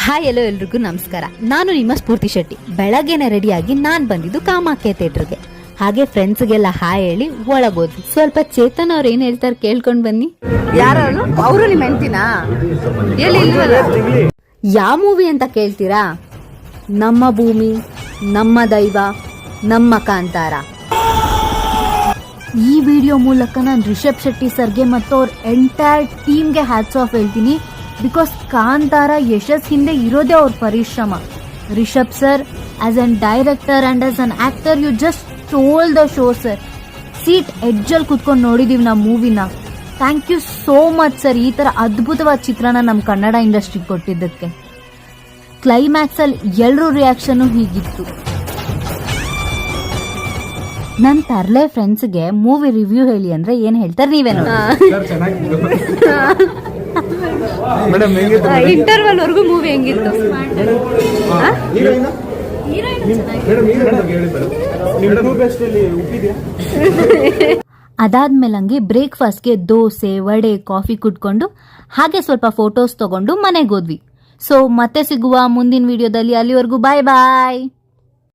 Hi ಎಲ್ಲೋ ಎಲ್ರಿಗೂ ನಮಸ್ಕಾರ. ನಾನು ನಿಮ್ಮ ಸ್ಫೂರ್ತಿ ಶೆಟ್ಟಿ. ಬೆಳಗ್ಗೆನೆ ರೆಡಿಯಾಗಿ ನಾನ್ ಬಂದಿದ್ದು ಕಾಮಾಖ್ಯ ಥಿಯೇಟರ್ಗೆ. ಹಾಗೆ ಫ್ರೆಂಡ್ಸ್ಗೆಲ್ಲ ಹಾಯ್ ಹೇಳಿ ಒಳಗೋದ್ವಿ. ಸ್ವಲ್ಪ ಚೇತನ್ ಅವ್ರು ಏನ್ ಹೇಳ್ತಾರೆ ಕೇಳ್ಕೊಂಡ್ ಬನ್ನಿ. ಯಾರು ಅವರು ನಿಮ್ಮ ಹೆಂಡತಿನಾ? ಯಾವ ಮೂವಿ ಅಂತ ಕೇಳ್ತೀರಾ? ನಮ್ಮ ಭೂಮಿ, ನಮ್ಮ ದೈವ, ನಮ್ಮ ಕಾಂತಾರ. ಈ ವಿಡಿಯೋ ಮೂಲಕ ನಾನು ರಿಷಬ್ ಶೆಟ್ಟಿ ಸರ್ಗೆ ಮತ್ತು ಅವ್ರ ಎಂಟೈರ್ ಟೀಮ್ಗೆ ಹ್ಯಾಟ್ಸ್ ಆಫ್ ಹೇಳ್ತೀನಿ. ಬಿಕಾಸ್ ಕಾಂತಾರ ಯಶಸ್ ಹಿಂದೆ ಇರೋದೇ ಅವ್ರ ಪರಿಶ್ರಮ. Rishab sir, as an director and as an actor, you just stole the show sir. Seat ಎಡ್ಜಲ್ಲಿ ಕುತ್ಕೊಂಡು ನೋಡಿದೀವಿ ನಾವು ಮೂವಿನ. Thank you so much sir, ಈ ತರ ಅದ್ಭುತವಾದ ಚಿತ್ರನ ನಮ್ಮ ಕನ್ನಡ ಇಂಡಸ್ಟ್ರಿಗೆ ಕೊಟ್ಟಿದ್ದಕ್ಕೆ. ಕ್ಲೈಮ್ಯಾಕ್ಸ್ ಅಲ್ಲಿ ಎಲ್ಲರೂ ರಿಯಾಕ್ಷನ್ ಹೀಗಿತ್ತು. ನನ್ ತರ್ಲೆ ಫ್ರೆಂಡ್ಸ್ಗೆ ಮೂವಿ ರಿವ್ಯೂ ಹೇಳಿ ಅಂದ್ರೆ ಏನ್ ಹೇಳ್ತಾರೆ ನೀವೇನೋ. ಇಂಟರ್ವಲ್ ವರ್ಗು ಮೂವಿ ಹೆಂಗಿತ್ತು? ಅದಾದ್ಮೇಲೆ ಹಂಗೆ ಬ್ರೇಕ್ಫಾಸ್ಟ್ಗೆ ದೋಸೆ, ವಡೆ, ಕಾಫಿ ಕುಟ್ಕೊಂಡು ಹಾಗೆ ಸ್ವಲ್ಪ ಫೋಟೋಸ್ ತಗೊಂಡು ಮನೆಗೆ ಹೋದ್ವಿ. ಸೊ ಮತ್ತೆ ಸಿಗುವ ಮುಂದಿನ ವಿಡಿಯೋದಲ್ಲಿ. ಅಲ್ಲಿವರೆಗೂ ಬಾಯ್ ಬಾಯ್.